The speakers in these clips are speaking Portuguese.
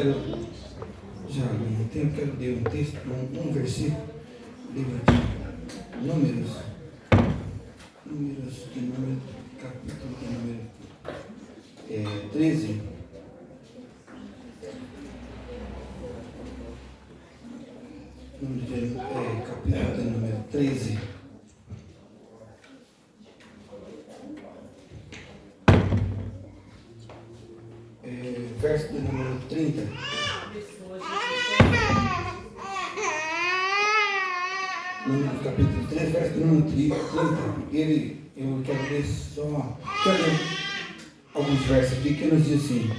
quero, já no tempo, quero ler um texto, um versículo, livro de Números, capítulo de número 13. Capítulo de número 13. Verso de número 30. No capítulo 3, verso de número 30. Eu quero ler alguns versos aqui que nos diz assim: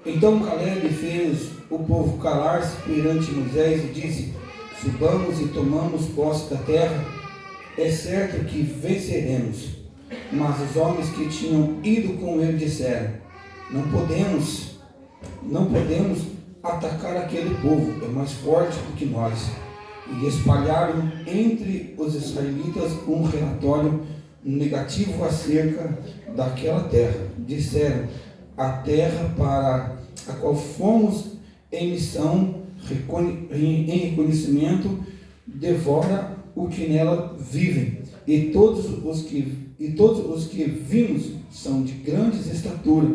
Então Caleb fez o povo calar-se perante Moisés e disse: Subamos e tomamos posse da terra, é certo que venceremos. Mas os homens que tinham ido com ele disseram: Não podemos atacar aquele povo, é mais forte do que nós. E espalharam entre os israelitas um relatório negativo acerca daquela terra. Disseram: a terra para a qual fomos em missão, em reconhecimento, devora o que nela vivem, e todos os que vimos são de grandes estatura.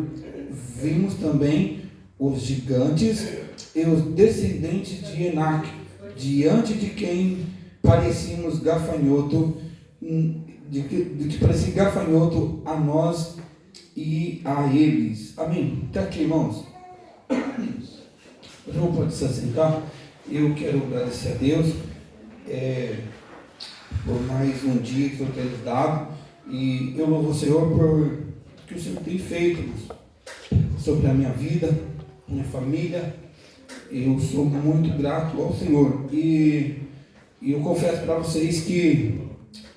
Vimos também os gigantes e os descendentes de Enac, diante de quem parecíamos gafanhoto, de que parecia gafanhoto a nós e a eles. Amém? Está aqui, irmãos. O irmão pode se assentar. Eu quero agradecer a Deus por mais um dia que o Senhor tem nos dado, e eu louvo o Senhor por que o Senhor tem feito sobre a minha vida, minha família. Eu sou muito grato ao Senhor, e eu confesso para vocês que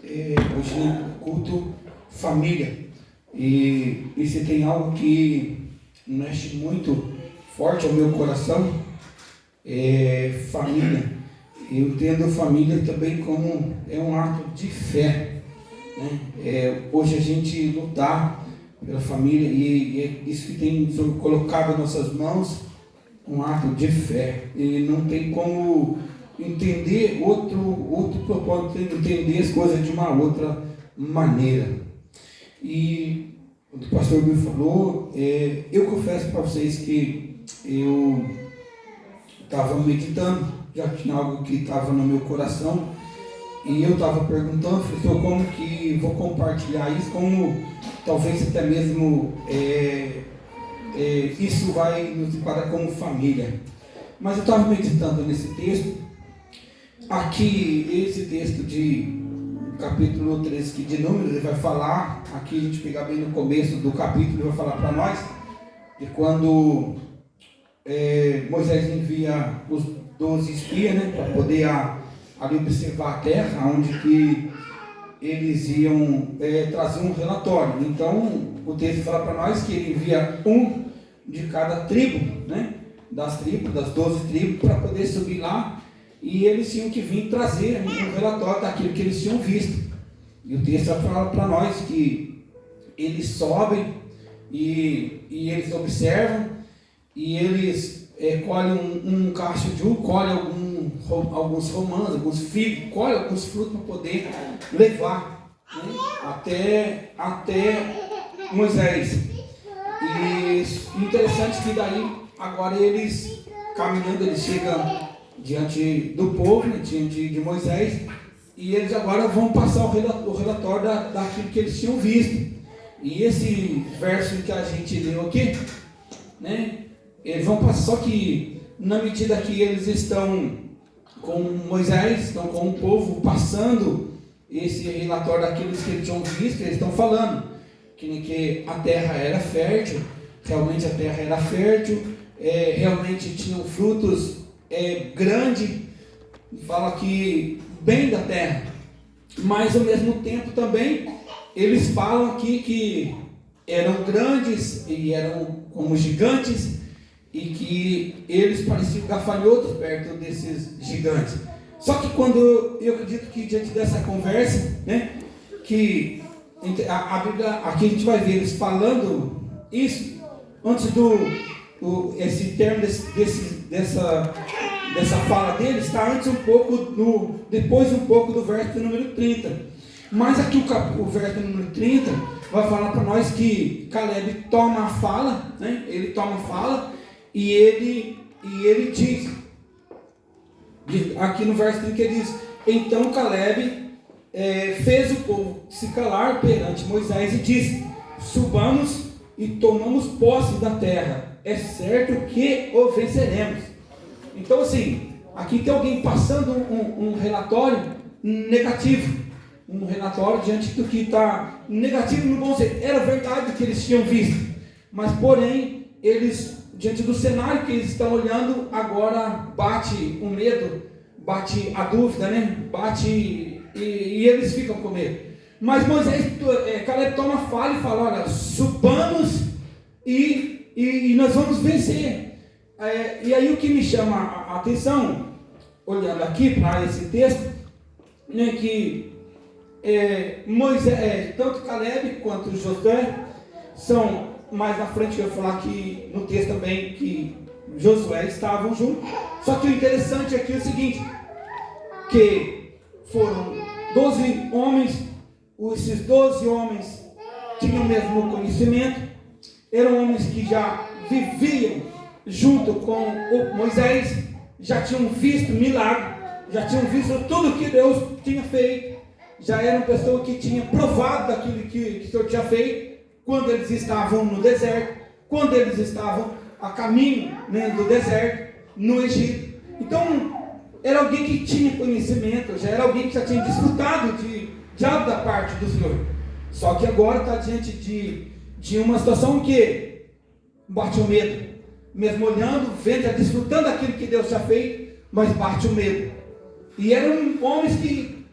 hoje é culto família, e se tem algo que mexe muito forte ao meu coração, é família. Eu entendo família também como um ato de fé, né? Hoje a gente lutar pela família, e é isso que tem colocado em nossas mãos, um ato de fé, e não tem como entender outro propósito, entender as coisas de uma outra maneira. E o pastor me falou, eu confesso para vocês que eu estava meditando, já tinha algo que estava no meu coração, e eu estava perguntando, professor, como que vou compartilhar isso, como talvez até mesmo isso vai nos enquadrar como família. Mas eu estava meditando nesse texto, aqui, esse texto de capítulo 13 aqui de Números, ele vai falar, aqui a gente pegar bem no começo do capítulo, ele vai falar para nós, de quando Moisés envia os 12 espias, né, para poder ali observar a terra, onde que eles iam trazer um relatório. Então o texto fala para nós que ele envia um de cada tribo, né, das 12 tribos, para poder subir lá, e eles tinham que vir trazer um relatório daquilo que eles tinham visto. E o texto fala para nós que eles sobem e eles observam, e eles colhem um cacho de uva, colhem alguns romãs, alguns figos, colhem alguns frutos para poder levar, né, até Moisés. E interessante que daí, agora eles caminhando, eles chegam diante do povo, né, diante de Moisés, e eles agora vão passar o relatório daquilo que eles tinham visto. E esse verso que a gente leu aqui, né, eles vão passar, só que na medida que eles estão com Moisés, estão com o povo, passando esse relatório daqueles que eles tinham visto, eles estão falando que a terra era fértil, realmente a terra era fértil, realmente tinham frutos grandes, fala que bem da terra, mas ao mesmo tempo também eles falam aqui que eram grandes e eram como gigantes, e que eles pareciam gafanhotos perto desses gigantes. Só que quando eu acredito que diante dessa conversa, né, que a Bíblia, aqui a gente vai ver eles falando isso, antes do esse termo dessa fala dele está antes um pouco, depois um pouco do verso número 30. Mas aqui o verso número 30 vai falar para nós que Caleb toma a fala, né? Ele toma a fala e ele diz, aqui no verso 30 ele diz: então Caleb fez o povo se calar perante Moisés e disse: subamos e tomamos posse da terra, é certo que o venceremos. Então assim, aqui tem alguém passando um relatório negativo, um relatório diante do que está negativo no bom sentido. Era verdade o que eles tinham visto, mas porém eles, diante do cenário que eles estão olhando, agora bate o medo, bate a dúvida, né? Bate e eles ficam com medo. Mas Caleb toma a fala e fala: olha, subamos e nós vamos vencer. E aí o que me chama a atenção, olhando aqui para esse texto, né, que Moisés, tanto Caleb quanto Josué são, mais na frente eu vou falar que no texto também que Josué estavam juntos. Só que o interessante aqui é o seguinte, que foram 12 homens, esses 12 homens tinham o mesmo conhecimento, eram homens que já viviam junto com o Moisés, já tinham visto milagre, já tinham visto tudo que Deus tinha feito, já eram pessoas que tinham provado daquilo que o Senhor tinha feito, quando eles estavam no deserto, quando eles estavam a caminho, né, do deserto, no Egito. Então, era alguém que tinha conhecimento, já era alguém que já tinha desfrutado de algo da parte do Senhor. Só que agora está diante de uma situação que bate o medo. Mesmo olhando, vendo, já desfrutando daquilo que Deus tinha feito, mas bate o medo. E eram homens que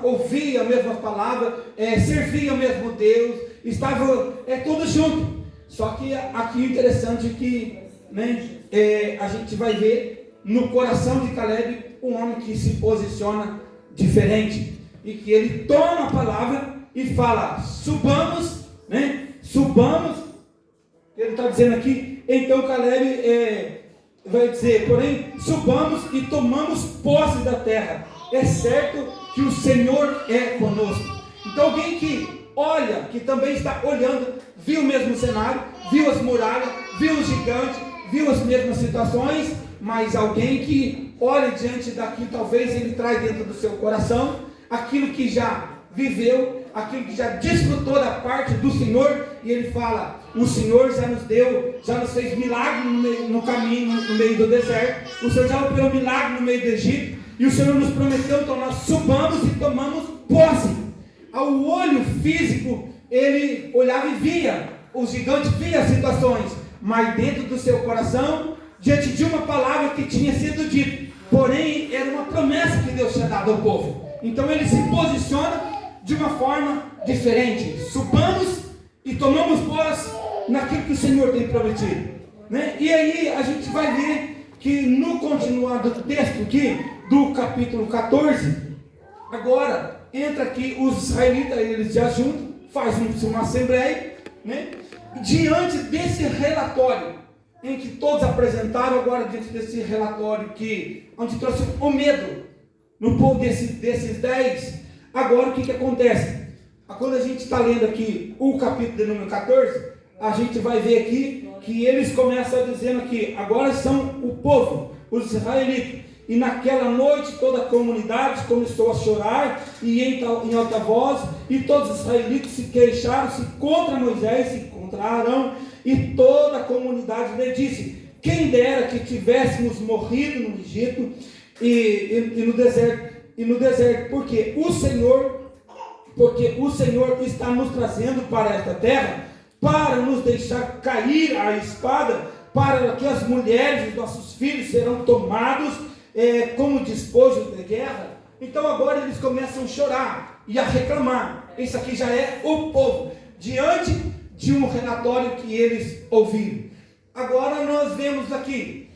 ouviam a mesma palavra, serviam o mesmo Deus, estavam tudo junto. Só que aqui o interessante é que, né, a gente vai ver no coração de Caleb um homem que se posiciona diferente, e que ele toma a palavra e fala: subamos, né? Subamos. Ele está dizendo aqui, então Caleb vai dizer: porém, subamos e tomamos posse da terra, é certo que o Senhor é conosco. Então alguém que olha, que também está olhando, viu o mesmo cenário, viu as muralhas, viu os gigantes, viu as mesmas situações, mas alguém que olha diante daquilo, talvez ele traz dentro do seu coração aquilo que já viveu, aquilo que já desfrutou da parte do Senhor, e ele fala: o Senhor já nos deu, já nos fez milagre no caminho, no meio do deserto, o Senhor já operou milagre no meio do Egito, e o Senhor nos prometeu, então nós subamos e tomamos posse. Ao olho físico, ele olhava e via, os gigantes via as situações, mas dentro do seu coração, diante de uma palavra que tinha sido dita, porém era uma promessa que Deus tinha dado ao povo. Então ele se posiciona de uma forma diferente: subamos e tomamos posse naquilo que o Senhor tem prometido, né? E aí a gente vai ver que no continuar do texto aqui, do capítulo 14, agora entra aqui os israelitas, eles já juntos, fazem uma assembleia, né? Diante desse relatório, em que todos apresentaram, agora diante desse relatório onde trouxe o medo no povo desses 10, agora o que acontece? Quando a gente está lendo aqui o capítulo de número 14, a gente vai ver aqui que eles começam dizendo que agora são o povo, os israelitas, e naquela noite toda a comunidade começou a chorar e em alta voz, e todos os israelitas se queixaram-se contra Moisés e contra Arão, e toda a comunidade lhe disse: quem dera que tivéssemos morrido no Egito e no deserto, porque o Senhor está nos trazendo para esta terra, para nos deixar cair a espada, para que as mulheres e os nossos filhos serão tomados como despojo de guerra. Então agora eles começam a chorar e a reclamar. Isso aqui já é o povo, diante de um relatório que eles ouviram. Agora nós vemos aqui,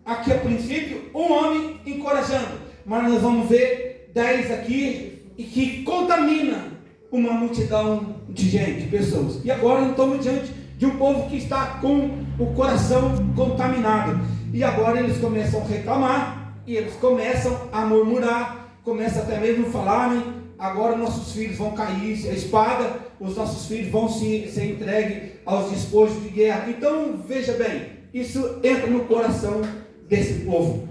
aqui a princípio, um homem encorajando, mas nós vamos ver 10 aqui, e que contamina uma multidão de gente, de pessoas. E agora nós estamos diante de um povo que está com o coração contaminado. E agora eles começam a reclamar, e eles começam a murmurar, começam até mesmo a falarem: agora nossos filhos vão cair a espada, os nossos filhos vão ser entregues aos despojos de guerra. Então veja bem, isso entra no coração desse povo,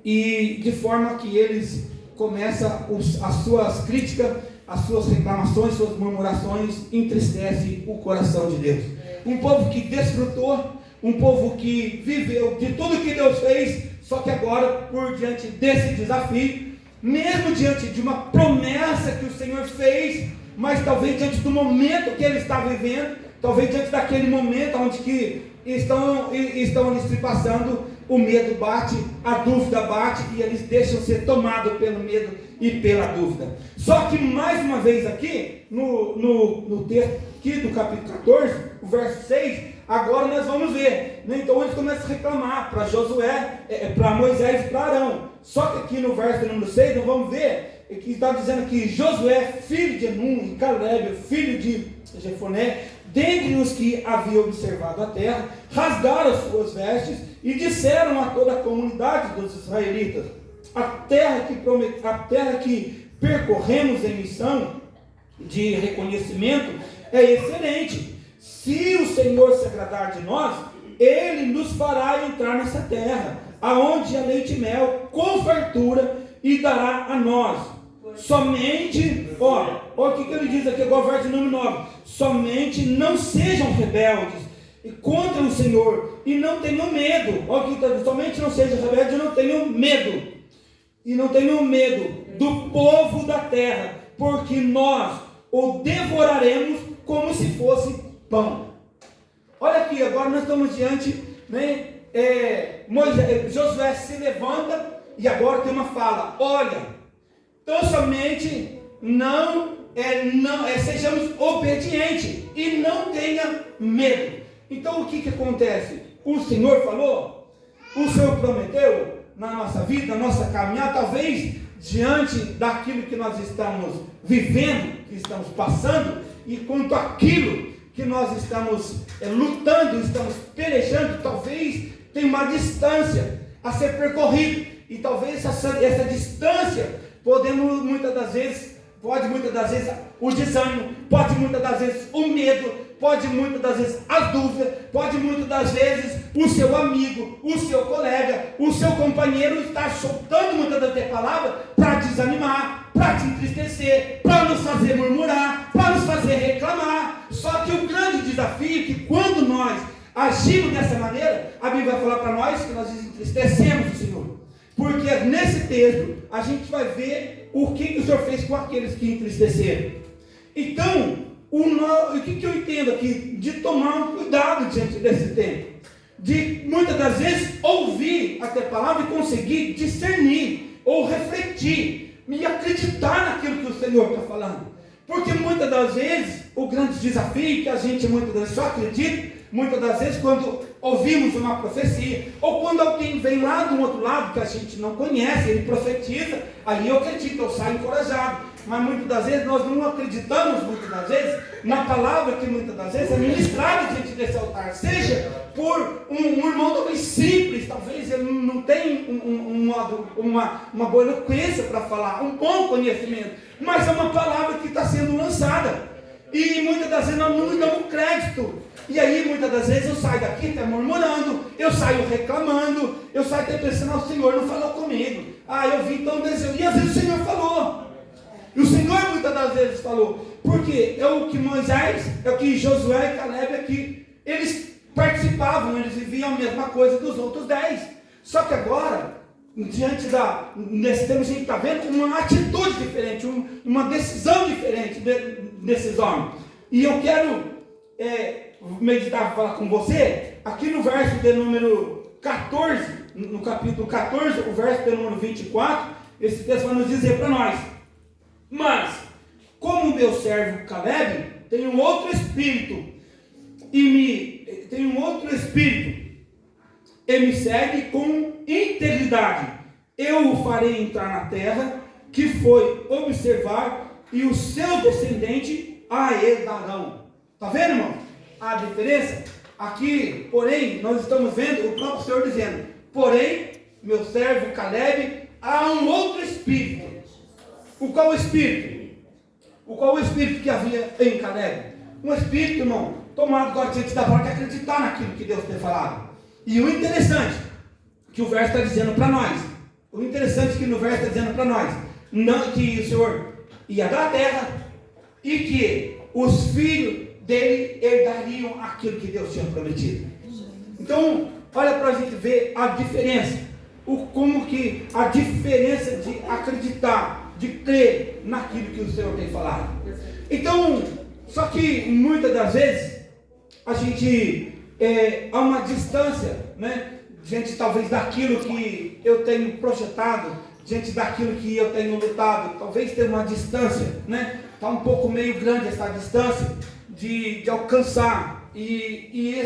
e de forma que eles começam as suas críticas, as suas reclamações, suas murmurações, entristece o coração de Deus. Um povo que desfrutou, um povo que viveu de tudo que Deus fez, só que agora, por diante desse desafio, mesmo diante de uma promessa que o Senhor fez, mas talvez diante do momento que ele está vivendo, talvez diante daquele momento onde que estão ali se passando, o medo bate, a dúvida bate, e eles deixam ser tomados pelo medo e pela dúvida. Só que mais uma vez aqui, no texto aqui do capítulo 14, o verso 6, agora nós vamos ver, né? Então eles começam a reclamar para Josué, para Moisés e para Arão. Só que aqui no verso número 6, nós vamos ver que está dizendo que Josué, filho de Nun, e Caleb, filho de Jefoné, dentre os que haviam observado a terra, rasgaram as suas vestes e disseram a toda a comunidade dos israelitas: a terra que percorremos em missão de reconhecimento é excelente. Se o Senhor se agradar de nós, Ele nos fará entrar nessa terra, aonde há leite e mel, com fartura, e dará a nós. Somente, olha o que ele diz aqui agora, verso número 9: somente não sejam rebeldes contra o Senhor, e não tenham medo. Olha o que está dizendo: somente não sejam rebeldes e não tenham medo. E não tenham medo do povo da terra, porque nós o devoraremos como se fosse pão. Olha aqui, agora nós estamos diante, né, Josué se levanta, e agora tem uma fala: olha, então somente sejamos obedientes e não tenha medo. Então o que acontece? O Senhor falou, o Senhor prometeu na nossa vida, na nossa caminhada, talvez diante daquilo que nós estamos vivendo, que estamos passando, e quanto àquilo que nós estamos lutando, estamos pelejando, talvez tenha uma distância a ser percorrida, e talvez essa distância pode muitas das vezes o desânimo, pode muitas das vezes o medo, pode muitas das vezes as dúvidas, pode muitas das vezes o seu amigo, o seu colega, o seu companheiro estar soltando muitas das vezes palavras para desanimar, para te entristecer, para nos fazer murmurar, para nos fazer reclamar. Só que o grande desafio é que quando nós agimos dessa maneira, a Bíblia vai falar para nós que nós entristecemos o Senhor. Porque nesse texto a gente vai ver o que o Senhor fez com aqueles que entristeceram. Então, o que eu entendo aqui? De tomar um cuidado diante desse tempo. De muitas das vezes ouvir até a palavra e conseguir discernir ou refletir e acreditar naquilo que o Senhor está falando. Porque muitas das vezes o grande desafio que a gente muitas das vezes só acredita, muitas das vezes quando ouvimos uma profecia, ou quando alguém vem lá do outro lado que a gente não conhece, ele profetiza, aí eu acredito, eu saio encorajado. Mas muitas das vezes nós não acreditamos, muitas das vezes, na palavra que muitas das vezes é ministrada diante desse altar, seja por um irmão talvez simples, talvez ele não tenha uma boa eloquência para falar, um bom conhecimento, mas é uma palavra que está sendo lançada, e muitas das vezes nós não nos damos crédito. E aí muitas das vezes eu saio daqui até murmurando, eu saio reclamando, eu saio até pensando: o Senhor não falou comigo, eu vim tão desejoso, e às vezes o Senhor falou, e o Senhor muitas das vezes falou, porque é o que Moisés, é o que Josué e Caleb aqui, eles participavam, eles viviam a mesma coisa dos outros 10, só que agora, diante nesse tempo a gente está vendo uma atitude diferente, uma decisão diferente desses homens. E eu quero meditar, falar com você, aqui no verso de número 14, no capítulo 14, o verso de número 24, esse texto vai nos dizer para nós: mas, como o meu servo Caleb tem um outro espírito, e me segue com integridade, eu o farei entrar na terra que foi observar, e o seu descendente a herdarão. Está vendo, irmão? a diferença? Aqui, porém, nós estamos vendo o próprio Senhor dizendo: porém, meu servo Caleb, há um outro espírito. O qual espírito? O qual espírito que havia em Caleb? Um espírito, irmão, tomado agora diante da palavra, de acreditar naquilo que Deus tem falado. E o interessante que o verso está dizendo para nós, não, que o Senhor ia dar a terra e que os filhos dele herdariam aquilo que Deus tinha prometido. Então, olha para a gente ver a diferença, como que a diferença de acreditar, de crer naquilo que o Senhor tem falado. Então, só que muitas das vezes a gente há uma distância, né, diante talvez daquilo que eu tenho projetado, diante daquilo que eu tenho lutado. Talvez tenha uma distância, né? Está um pouco meio grande essa distância de alcançar. E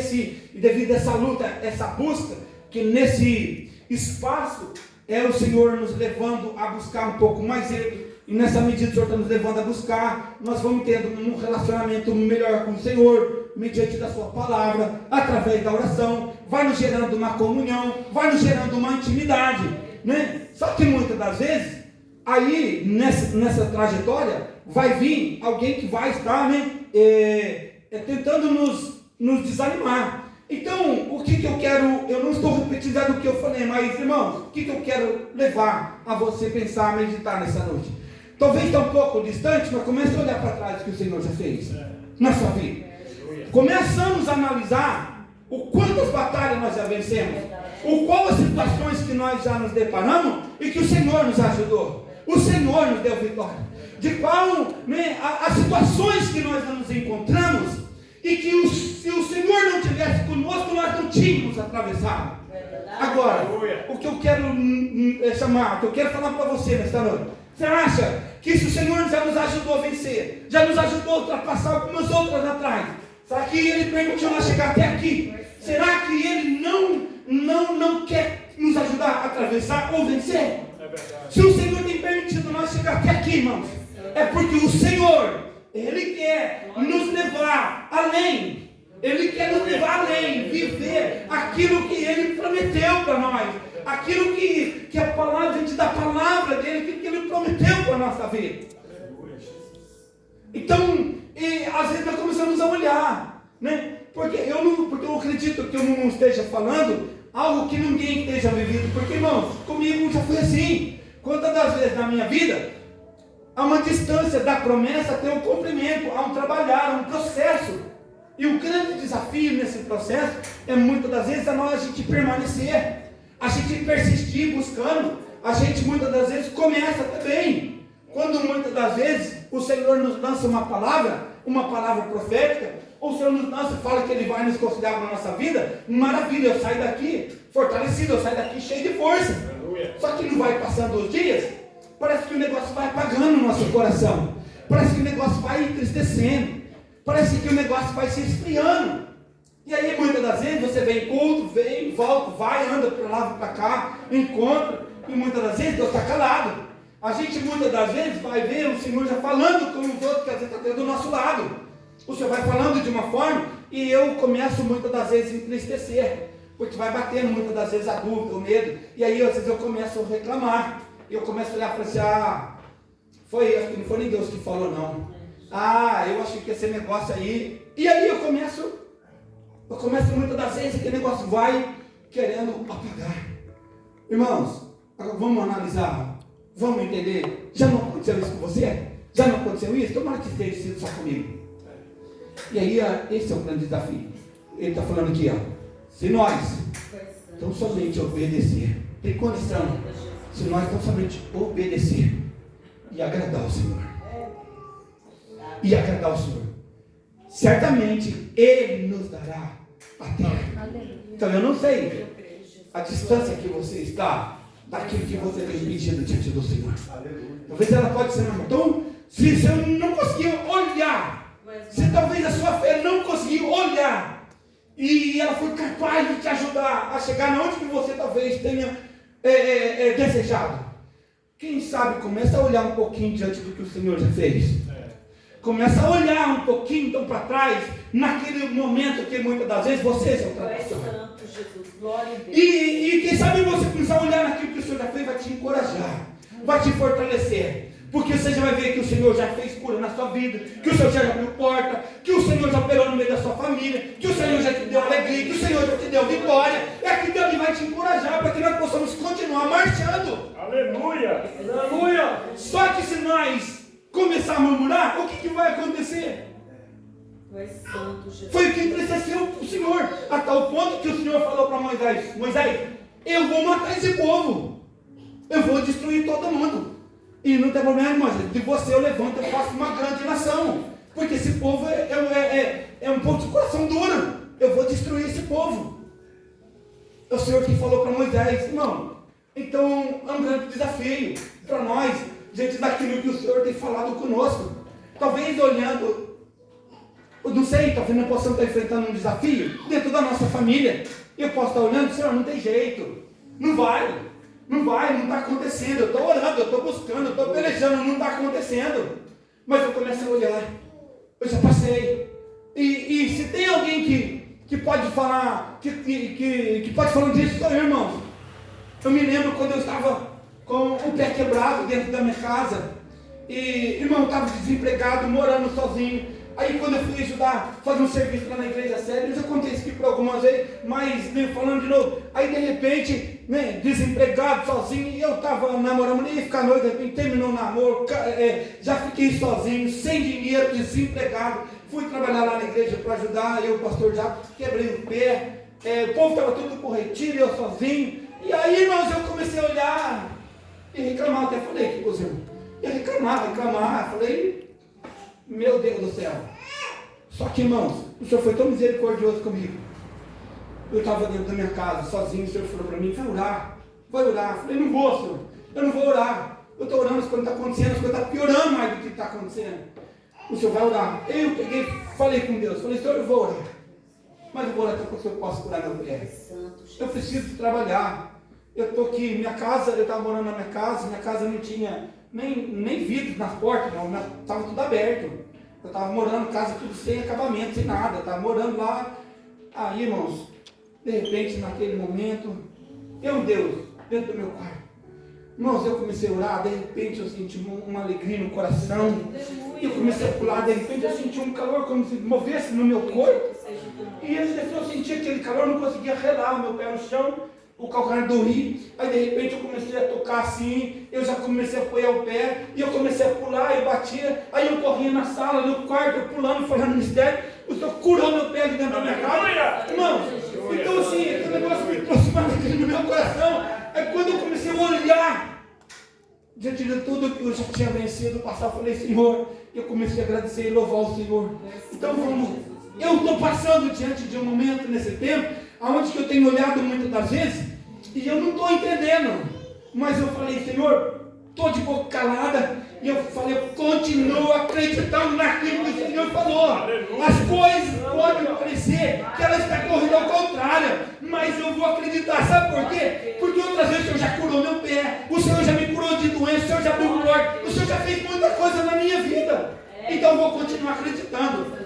devido a essa luta, essa busca, que nesse espaço é o Senhor nos levando a buscar um pouco mais Ele. E nessa medida o Senhor está nos levando a buscar, nós vamos tendo um relacionamento melhor com o Senhor, mediante da sua palavra, através da oração, vai nos gerando uma comunhão, vai nos gerando uma intimidade, né? Só que muitas das vezes, aí nessa trajetória, vai vir alguém que vai estar, né, tentando nos desanimar. Então, o que eu quero, eu não estou repetindo o que eu falei, mas irmãos, o que eu quero levar a você pensar, a meditar nessa noite? Talvez está um pouco distante, mas comece a olhar para trás o que o Senhor já fez na sua vida. Começamos a analisar o quantas batalhas nós já vencemos, o qual as situações que nós já nos deparamos e que o Senhor nos ajudou. O Senhor nos deu vitória. De qual, né, as situações que nós nos encontramos e que se o Senhor não tivesse conosco, nós não tínhamos atravessado. Agora, o que eu quero chamar, o que eu quero falar para você nesta noite. Você acha que se o Senhor já nos ajudou a vencer, já nos ajudou a ultrapassar algumas outras atrás, será que Ele permitiu nós chegar até aqui? Será que Ele não quer nos ajudar a atravessar ou vencer? Se o Senhor tem permitido nós chegar até aqui, irmãos, é porque o Senhor, Ele quer nos levar além. Ele quer nos levar além, viver aquilo que Ele prometeu para nós, aquilo que a palavra, diante da palavra dEle, aquilo que Ele prometeu para a nossa vida. Então, às vezes nós começamos a olhar, né? Porque eu acredito que eu não esteja falando algo que ninguém esteja vivendo, porque, irmãos, comigo já foi assim. Quantas das vezes na minha vida, há uma distância da promessa até o cumprimento, há um trabalhar, há um processo. E o grande desafio nesse processo é muitas das vezes a gente permanecer, a gente persistir buscando, a gente muitas das vezes começa também. Quando muitas das vezes o Senhor nos lança uma palavra profética, ou o Senhor nos lança e fala que Ele vai nos considerar na nossa vida, maravilha, eu saio daqui fortalecido, eu saio daqui cheio de força. Só que não vai passando os dias, parece que o negócio vai apagando no nosso coração, parece que o negócio vai entristecendo, parece que o negócio vai se esfriando. E aí muitas das vezes você vem em culto, vem, volta, vai, anda para lá, para cá, encontra, e muitas das vezes Deus está calado. A gente muitas das vezes vai ver o Senhor já falando com os outros que às vezes está do nosso lado. O Senhor vai falando de uma forma e eu começo muitas das vezes a entristecer, porque vai batendo muitas das vezes a dúvida, o medo, e aí às vezes eu começo a reclamar, eu começo a olhar para assim, acho que não foi nem Deus que falou não, eu achei que esse negócio aí, e aí eu começo muitas das vezes, aquele negócio vai querendo apagar. Irmãos, agora vamos analisar, vamos entender, já não aconteceu isso com você? Já não aconteceu isso? Tomara que esteja sido só comigo. E aí, esse é o grande desafio. Ele está falando aqui, se nós tão somente obedecer, tem condição, se nós tão somente obedecer e agradar o Senhor, certamente Ele nos dará a terra. Então eu não sei a distância que você está daquilo que você tem pedido diante do Senhor. Talvez ela pode ser maior. Então, se você não conseguir olhar, se talvez a sua fé não conseguir olhar, e ela foi capaz de te ajudar a chegar onde que você talvez tenha desejado, quem sabe começa a olhar um pouquinho diante do que o Senhor já fez. Começa a olhar um pouquinho então para trás, naquele momento que muitas das vezes você se ultrapassou. E quem sabe você começar a olhar naquilo que o Senhor já fez, vai te encorajar, vai te fortalecer. Porque você já vai ver que o Senhor já fez cura na sua vida, que o Senhor já abriu porta, que o Senhor já operou no meio da sua família, que o Senhor já te deu alegria, que o Senhor já te deu vitória. É que Deus vai te encorajar para que nós possamos continuar marchando. Aleluia! Aleluia! Só que se nós começar a murmurar, o que vai acontecer? Foi o que entristeceu o Senhor, a tal ponto que o Senhor falou para Moisés: Moisés, eu vou matar esse povo, eu vou destruir todo mundo. E não tem problema, Moisés, de você eu levanto, eu faço uma grande nação, porque esse povo é um povo de coração duro, eu vou destruir esse povo. É o Senhor que falou para Moisés, irmão. Então é um grande desafio para nós, diante daquilo que o Senhor tem falado conosco. Talvez olhando, eu não sei, talvez nós possamos estar enfrentando um desafio dentro da nossa família. E eu posso estar olhando, Senhor, não tem jeito, não vai, não está acontecendo. Eu estou orando, eu estou buscando, eu estou pelejando, não está acontecendo. Mas eu começo a olhar, eu já passei. E se tem alguém que pode falar, que pode falar disso, sou eu, irmãos. Eu me lembro quando eu estava com o pé quebrado dentro da minha casa. E, irmão, eu estava desempregado, morando sozinho. Aí quando eu fui ajudar, fazer um serviço lá na igreja séria, eu já contei isso aqui por algumas vezes, mas falando de novo. Aí de repente, desempregado, sozinho, e eu estava namorando, ia ficar noivo, de repente terminou o namoro, já fiquei sozinho, sem dinheiro, desempregado. Fui trabalhar lá na igreja para ajudar, eu, o pastor já quebrei o pé, o povo estava tudo com retiro, eu sozinho. E aí, irmãos, eu comecei a olhar e reclamar, até falei aqui com os irmãos. E reclamar, falei, meu Deus do céu. Só que, irmãos, o Senhor foi tão misericordioso comigo. Eu estava dentro da minha casa, sozinho, o Senhor falou para mim, vai orar. Falei, não vou, Senhor, eu não vou orar. Eu estou orando, as coisas estão acontecendo, as coisas estão piorando mais do que está acontecendo. O Senhor vai orar. Eu peguei, falei com Deus, falei, Senhor, eu vou orar. Mas eu vou orar para que o Senhor possa curar meu pé. Eu preciso trabalhar. Eu estou aqui, minha casa, eu estava morando na minha casa não tinha nem vidro nas portas, estava tudo aberto. Eu estava morando em casa tudo sem acabamento, sem nada, estava morando lá. Aí, irmãos, de repente, naquele momento, Deus, dentro do meu quarto. Irmãos, eu comecei a orar, de repente eu senti uma alegria no coração. E eu comecei a pular, de repente eu senti um calor como se movesse no meu corpo. E eu sentia aquele calor, não conseguia relar o meu pé no chão. O calcanhar doía, aí de repente eu comecei a tocar assim, eu já comecei a apoiar o pé, e eu comecei a pular, eu batia, aí eu corria na sala, no quarto, eu pulando, fazendo mistério, o Senhor curou meu pé ali dentro da minha casa, irmão. Então assim, aquele negócio me trouxe uma alegria no meu coração. Aí quando eu comecei a olhar, diante de tudo que eu já tinha vencido, passar, eu falei, Senhor, eu comecei a agradecer e louvar o Senhor. Então vamos, eu estou passando diante de um momento nesse tempo, aonde que eu tenho olhado muitas das vezes, e eu não estou entendendo, mas eu falei, Senhor, estou de boca calada, e eu falei, eu continuo acreditando naquilo que o Senhor falou. As coisas podem parecer que elas estão correndo ao contrário, mas eu vou acreditar, sabe por quê? Porque outras vezes o Senhor já curou meu pé, o Senhor já me curou de doença, o Senhor já abriu porta, o Senhor já fez muita coisa na minha vida, então eu vou continuar acreditando.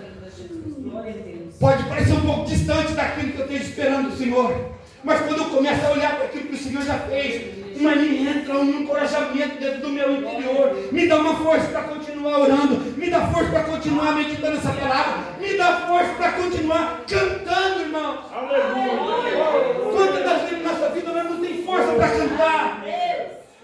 Pode parecer um pouco distante daquilo que eu esteja esperando do Senhor, mas quando eu começo a olhar para aquilo que o Senhor já fez, me entra um encorajamento dentro do meu interior, me dá uma força para continuar orando, me dá força para continuar meditando essa palavra, me dá força para continuar cantando, irmãos. Aleluia! Quantas das vezes na nossa vida nós não temos força para cantar?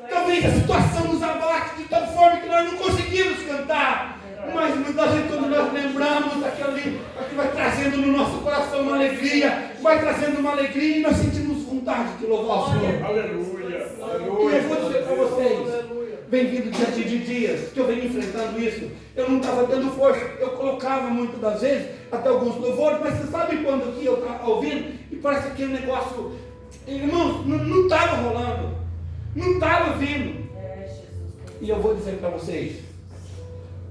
Talvez a situação nos abate de tal forma que nós não conseguimos cantar. Mas muitas vezes quando nós lembramos daquilo que vai trazendo no nosso coração uma alegria, vai trazendo uma alegria e nós sentimos vontade de louvar o Senhor. Aleluia! E eu vou dizer para vocês, bem-vindo diante de dias que eu venho enfrentando isso, eu não estava tendo força, eu colocava muitas das vezes até alguns louvores, mas você sabe quando que eu estava ouvindo e parece que aquele negócio, irmãos, não estava rolando, não estava vindo. E eu vou dizer para vocês,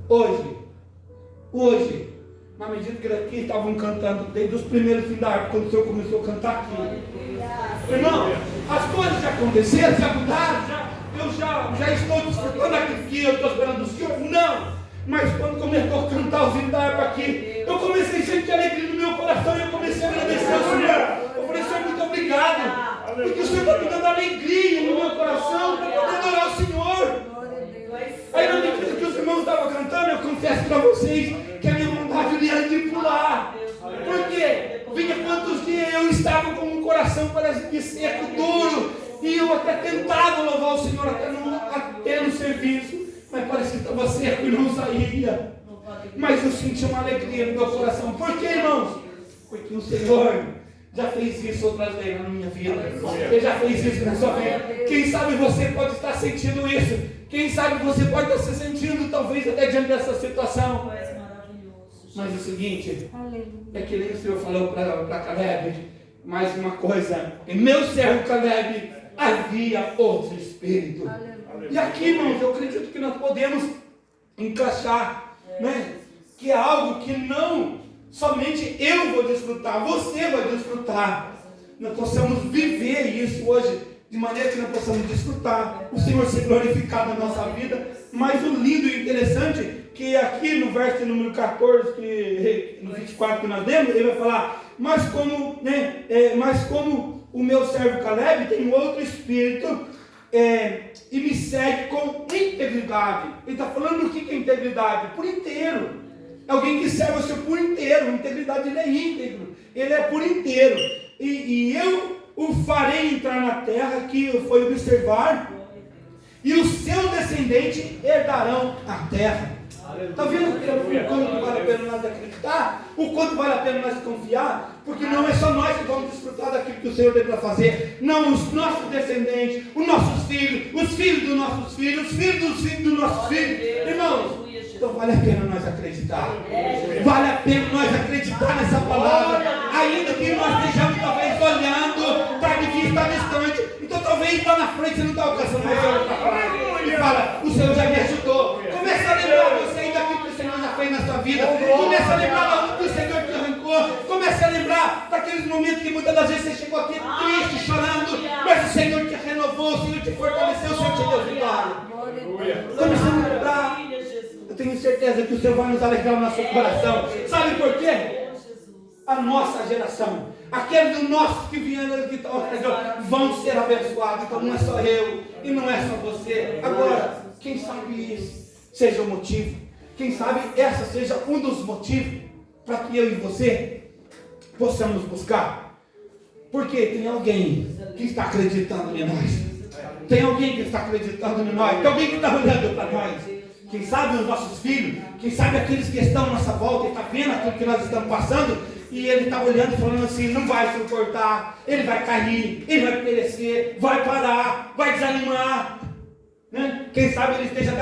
hoje, na medida que aqui estavam cantando, desde os primeiros finais, quando o Senhor começou a cantar aqui, irmão, as coisas já aconteceram, já mudaram, eu já estou desfrutando aquilo que eu estou esperando do Senhor? Não, Mas quando começou a cantar os hinos da harpa aqui, eu comecei a sentir alegria no meu coração e eu comecei a agradecer ao Senhor. Eu falei, Senhor, muito obrigado, porque o Senhor está me dando alegria no meu coração para poder adorar o Senhor. Aí na medida que os irmãos estavam cantando, eu confesso para vocês que a minha vontade era de pular. Porque vinha quantos dias eu estava com um coração parece que seco, duro, e eu até tentava louvar o Senhor até no serviço, mas parecia que estava seco e não saía. Mas eu senti uma alegria no meu coração. Por quê, irmãos? Porque o Senhor já fez isso outras vezes na minha vida. Ele já fez isso na sua vida. Quem sabe você pode estar sentindo isso. Quem sabe você pode estar se sentindo talvez até diante dessa situação. Mas o seguinte, é que nem o Senhor falou para Caleb, mais uma coisa, em meu servo Caleb havia outro espírito. E aqui, irmãos, eu acredito que nós podemos encaixar, né, que é algo que não somente eu vou desfrutar, você vai desfrutar. Nós possamos viver isso hoje, de maneira que nós possamos desfrutar, o Senhor ser glorificado na nossa vida. Mas o lindo e interessante, que aqui no verso número 14, no 24 que nós lemos, ele vai falar, mas como o meu servo Caleb tem um outro espírito, e me segue com integridade. Ele está falando do que é integridade? Por inteiro. É alguém que serve o Senhor por inteiro. Integridade, ele é íntegro, ele é por inteiro. E eu o farei entrar na terra que foi observar, e o seu descendente herdarão a terra. Está vendo o quanto vale a pena nós acreditar? O quanto vale a pena nós confiar? Porque não é só nós que vamos desfrutar daquilo que o Senhor tem para fazer. Não, os nossos descendentes, os nossos filhos, os filhos dos nossos filhos, os filhos dos filhos dos nossos filhos. Irmãos, então vale a pena nós acreditar. Vale a pena nós acreditar nessa palavra. Ainda que nós estejamos talvez olhando, está de vista distante. Então talvez lá na frente você não está alcançando mais olhando para a palavra. E fala, o Senhor já me ajudou. Começa a lembrar você daquilo que o Senhor já fez na sua vida. Começa a lembrar da onde que o Senhor te arrancou. Começa a lembrar daqueles momentos que muitas das vezes você chegou aqui triste, chorando, mas o Senhor te renovou, o Senhor te fortaleceu, o Senhor te deu vitória. Começa a lembrar. Eu tenho certeza que o Senhor vai nos alegrar no nosso coração. Sabe por quê? A nossa geração, aqueles do nossos que vieram que estão vão ser abençoados. Então não é só eu e não é só você. Agora, quem sabe isso seja o motivo, quem sabe essa seja um dos motivos para que eu e você possamos buscar. Porque tem alguém que está acreditando em nós. Tem alguém que está acreditando em nós. Tem alguém que está olhando para nós. Quem sabe os nossos filhos, quem sabe aqueles que estão à nossa volta, ele está vendo aquilo que nós estamos passando, e ele está olhando e falando assim, não vai suportar, ele vai cair, ele vai perecer, vai parar, vai desanimar. Né? Quem sabe ele esteja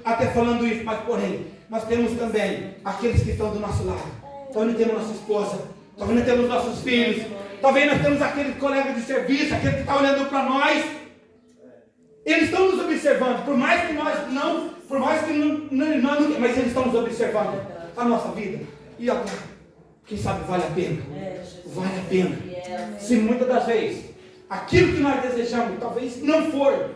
até falando isso, mas porém, nós temos também aqueles que estão do nosso lado. Talvez temos nossa esposa, talvez temos nossos filhos, talvez nós temos aquele colega de serviço, aquele que está olhando para nós. Eles estão nos observando, por mais que nós não, mas eles estão nos observando a nossa vida. E agora, quem sabe vale a pena? Vale a pena. Se muitas das vezes aquilo que nós desejamos talvez não for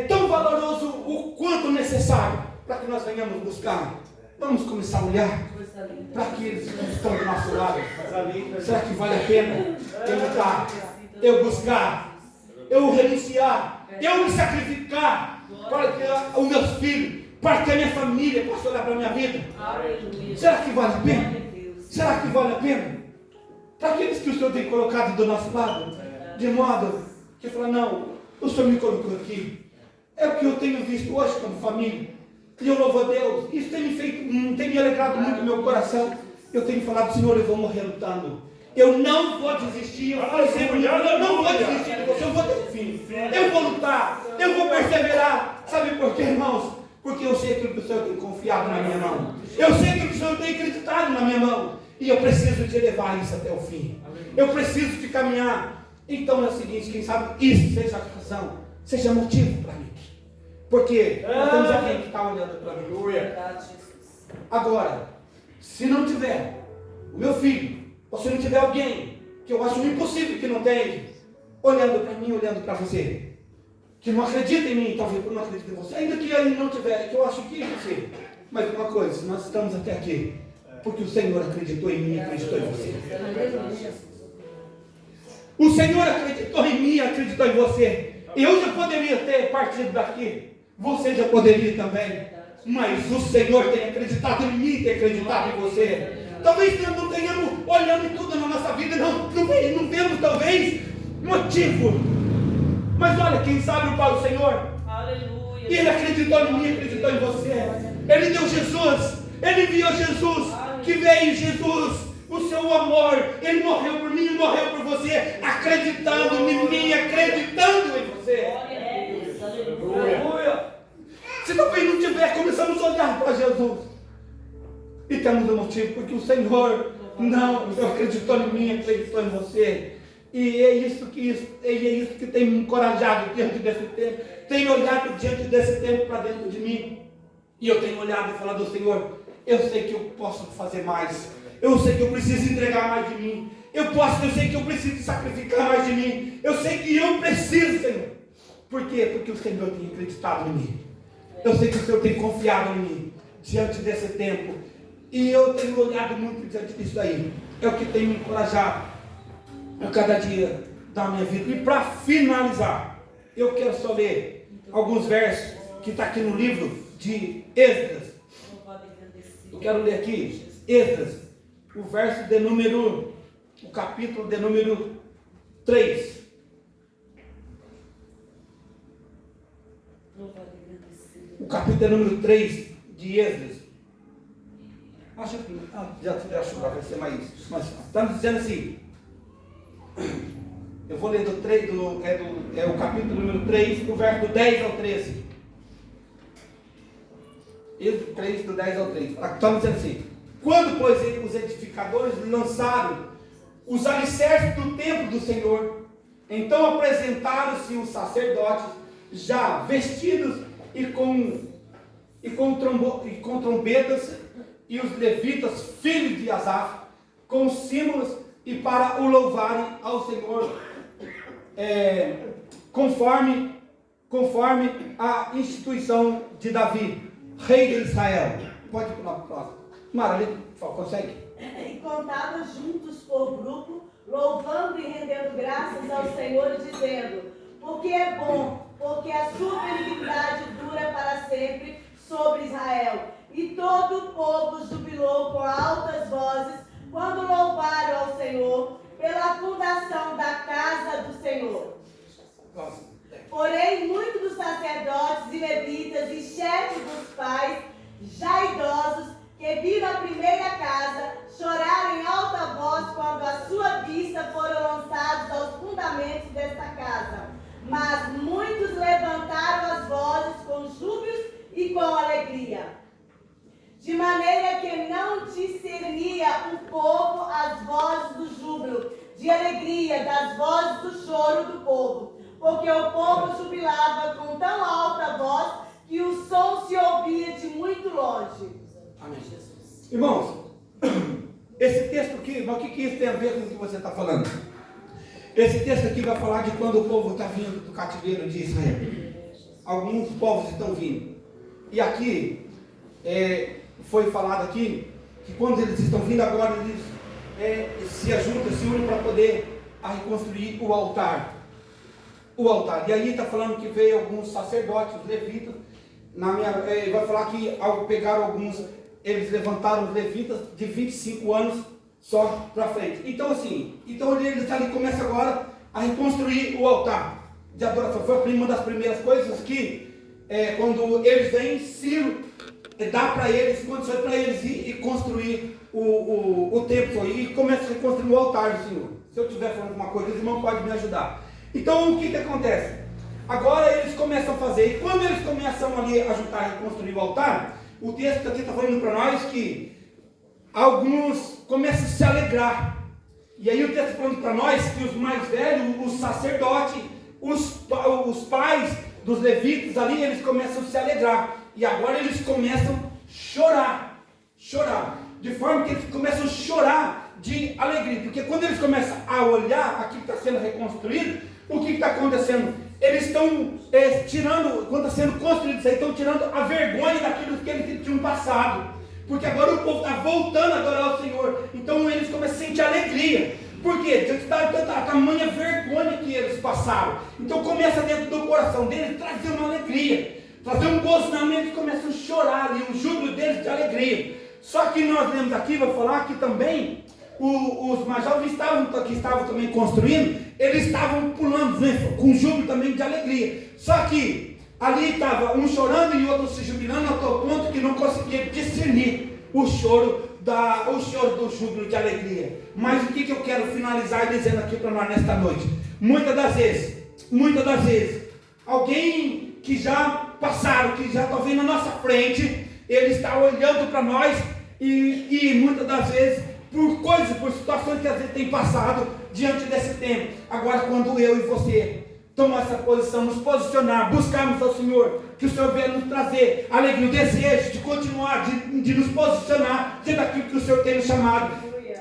tão valoroso o quanto necessário para que nós venhamos buscar, vamos começar a olhar para aqueles que estão do nosso lado. Será que vale a pena eu lutar, eu buscar, eu renunciar, eu me sacrificar para que os meus filhos, para que a minha família possa olhar para a minha vida? Será que vale a pena? Será que vale a pena? Para aqueles que o Senhor tem colocado do nosso lado, de modo que fala, não, o Senhor me colocou aqui, é o que eu tenho visto hoje como família, e eu louvo a Deus, isso tem me alegrado muito no meu coração. Eu tenho falado, Senhor, eu vou morrer lutando. Eu não vou desistir, eu não vou desistir de você, eu vou ter o fim. Eu vou lutar, eu vou perseverar. Sabe por quê, irmãos? Porque eu sei aquilo que o Senhor tem confiado na minha mão. Eu sei aquilo que o Senhor tem acreditado na minha mão. E eu preciso de levar isso até o fim. Eu preciso de caminhar. Então é o seguinte, quem sabe isso seja a razão, seja motivo para mim. Porque nós temos alguém que está olhando para mim. Agora, se não tiver o meu filho, ou se não tiver alguém que eu acho impossível que não tenha, olhando para mim, olhando para você, que não acredita em mim, talvez eu não acredite em você, ainda que ele não tiver, que eu acho que sim. Mas uma coisa, nós estamos até aqui, porque o Senhor acreditou em mim e acreditou em você. O Senhor acreditou em mim e acreditou em você. Eu já poderia ter partido daqui, você já poderia também, mas o Senhor tem acreditado em mim, tem acreditado em você. Talvez não tenhamos olhando tudo na nossa vida, não vemos talvez motivo, mas olha, quem sabe para o Senhor, aleluia. Ele acreditou em mim, acreditou em você. Ele deu Jesus, ele enviou Jesus, que veio Jesus, o seu amor, ele morreu por mim, morreu por você, acreditando em mim, acreditando em você. Aleluia. Se talvez não tiver, começamos a olhar para Jesus e temos um motivo, porque o Senhor não acreditou em mim, acreditou em você. E é isso que tem me encorajado diante desse tempo. Tenho olhado diante desse tempo para dentro de mim. E eu tenho olhado e falado: Senhor, eu sei que eu posso fazer mais. Eu sei que eu preciso entregar mais de mim. Eu sei que eu preciso sacrificar mais de mim. Eu sei que eu preciso, Senhor. Por quê? Porque o Senhor tem acreditado em mim. Eu sei que o Senhor tem confiado em mim diante desse tempo. E eu tenho olhado muito diante disso aí. É o que tem me encorajado a cada dia da minha vida. E para finalizar, eu quero só ler alguns versos que está aqui no livro de Esdras. Eu quero ler aqui Esdras, o capítulo de número 3. O capítulo de número 3 de Esdras. Acho que vai ser mais estamos dizendo assim. Eu vou ler o capítulo número 3, do verso do 10 ao 13. Êxodo 3, do 10 ao 13. Estamos dizendo assim: quando, pois, os edificadores lançaram os alicerces do templo do Senhor, então apresentaram-se os sacerdotes, já vestidos e com trombetas, e os levitas, filhos de Asaf, com símbolos, e para o louvarem ao Senhor, conforme a instituição de Davi, rei de Israel. Pode ir para o próximo. Mara, consegue? E contavam juntos por grupo, louvando e rendendo graças ao Senhor, dizendo: porque é bom, porque a sua benignidade dura para sempre sobre Israel. E todo o povo jubilou com altas vozes, quando louvaram ao Senhor pela fundação da casa do Senhor. Porém, muitos dos sacerdotes e levitas e chefes dos pais, já idosos, que viram a primeira casa, choraram em alta voz quando à sua vista foram lançados aos fundamentos desta casa. Mas muitos levantaram as vozes com júbilos e com alegria, de maneira que não discernia o povo as vozes do júbilo, de alegria, das vozes do choro do povo, porque o povo jubilava com tão alta voz que o som se ouvia de muito longe. Amém. Irmãos, esse texto aqui, mas o que isso tem a ver com o que você está falando? Esse texto aqui vai falar de quando o povo está vindo do cativeiro de Israel. Alguns povos estão vindo. E aqui, foi falado aqui, que quando eles estão vindo agora, eles se ajuntam, se unem para poder reconstruir o altar. O altar. E aí está falando que veio alguns sacerdotes, os levitas, vai falar que ao pegar alguns, eles levantaram os levitas de 25 anos só para frente. Então assim, eles ali começam agora a reconstruir o altar de adoração. Foi uma das primeiras coisas que, quando eles vêm, Ciro dá para eles condições para eles ir e construir o templo e começa a reconstruir o altar do Senhor. Se eu estiver falando alguma coisa, os irmãos podem me ajudar. Então o que acontece? Agora eles começam a fazer, e quando eles começam ali a ajudar a reconstruir o altar, o texto aqui está falando para nós que alguns começam a se alegrar. E aí o texto está falando para nós que os mais velhos, os sacerdotes, os pais dos levitas ali, eles começam a se alegrar. E agora eles começam a chorar. De forma que eles começam a chorar de alegria. Porque quando eles começam a olhar aquilo que está sendo reconstruído, o que está acontecendo? eles estão tirando, quando está sendo construído isso aí, estão tirando a vergonha daquilo que eles tinham passado. Porque agora o povo está voltando a adorar o Senhor. Então eles começam a sentir alegria. Por quê? Diante da tamanha vergonha que eles passaram. Então começa dentro do coração deles trazer uma alegria, trazer um gozo na mente, começam a chorar ali, o júbilo deles de alegria. Só que nós lemos aqui, vai falar que também os mais jovens que estavam também construindo, eles estavam pulando, né, com júbilo também de alegria. Só que ali estava um chorando e outro se jubilando, a tal ponto que não conseguia discernir o choro do júbilo de alegria. Mas o que eu quero finalizar dizendo aqui para nós nesta noite? Muitas das vezes, alguém que já passaram, que já está vendo na nossa frente, ele está olhando para nós e muitas das vezes, por situações que às vezes tem passado diante desse tempo. Agora, quando eu e você tomar essa posição, nos posicionar, buscarmos ao Senhor, que o Senhor venha nos trazer alegria, o desejo de continuar, de nos posicionar diante daquilo que o Senhor tem nos chamado.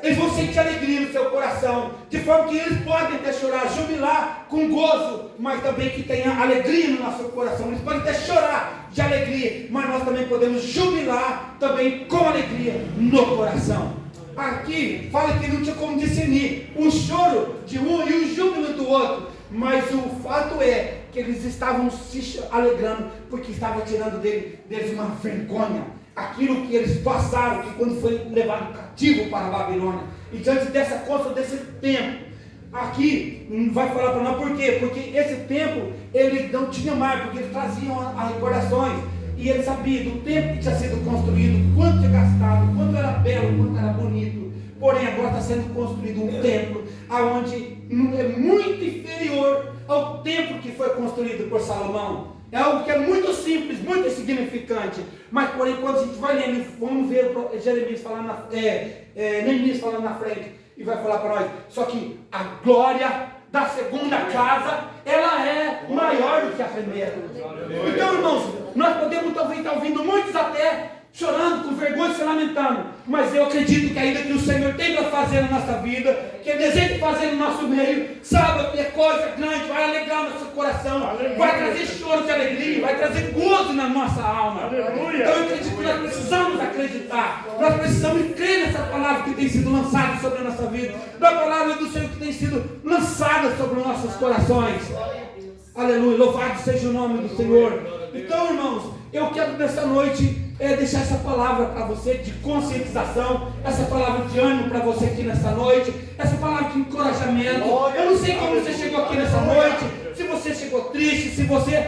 Eles vão sentir alegria no seu coração, de forma que eles podem até chorar, jubilar com gozo, mas também que tenha alegria no nosso coração. Eles podem até chorar de alegria, mas nós também podemos jubilar também com alegria no coração. Aqui fala que não tinha como discernir o choro de um e o júbilo do outro, mas o fato é que eles estavam se alegrando, porque estava tirando deles uma vergonha, aquilo que eles passaram, que quando foi levado cativo para a Babilônia. E diante dessa costa, desse tempo, aqui vai falar para nós por quê? Porque esse tempo ele não tinha mais, porque eles traziam as recordações, e ele sabia do tempo que tinha sido construído, quanto tinha gastado, quanto era belo, quanto era bonito. Porém agora está sendo construído um templo aonde é muito inferior ao templo que foi construído por Salomão. É algo que é muito simples, muito insignificante. Mas porém, quando a gente vai lendo, vamos ver Neemias falando na frente, e vai falar para nós, só que a glória da segunda casa, ela é maior do que a primeira. Então, irmãos, nós podemos talvez estar ouvindo muitos até chorando, com vergonha, se lamentando, mas eu acredito que ainda que o Senhor tem para fazer na nossa vida, que Ele deseja fazer no nosso meio, sabe que é coisa grande, vai alegrar o nosso coração, vai trazer choro de alegria, vai trazer gozo na nossa alma. Aleluia. Então eu acredito que nós precisamos acreditar, nós precisamos crer nessa palavra que tem sido lançada sobre a nossa vida, na palavra do Senhor que tem sido lançada sobre os nossos corações. Aleluia, louvado seja o nome do Senhor. Então, irmãos, eu quero nessa noite deixar essa palavra para você de conscientização, essa palavra de ânimo para você aqui nessa noite, essa palavra de encorajamento. Eu não sei como você chegou aqui nessa noite, se você chegou triste, se você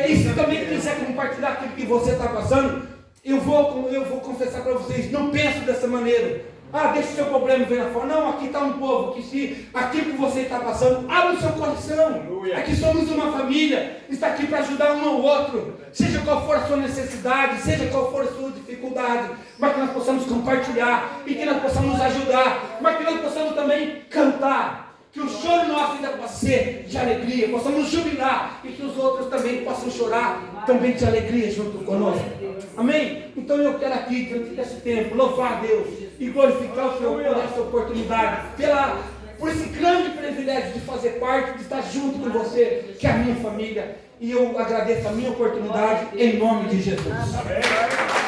e se também quiser compartilhar aquilo que você está passando, eu vou confessar para vocês, não penso dessa maneira. Deixa o seu problema vir lá fora. Não, aqui está um povo que se aquilo que você está passando, abre o seu coração. Aqui somos uma família, está aqui para ajudar um ao outro, seja qual for a sua necessidade, seja qual for a sua dificuldade, mas que nós possamos compartilhar, e que nós possamos nos ajudar, mas que nós possamos também cantar, que o choro nosso ainda possa ser de alegria, possamos jubilar, e que os outros também possam chorar também de alegria junto conosco. Amém? Então eu quero aqui, diante desse tempo, louvar a Deus e glorificar o Senhor por essa oportunidade, por esse grande privilégio de fazer parte, de estar junto com você, que é a minha família. E eu agradeço a minha oportunidade em nome de Jesus. Amém.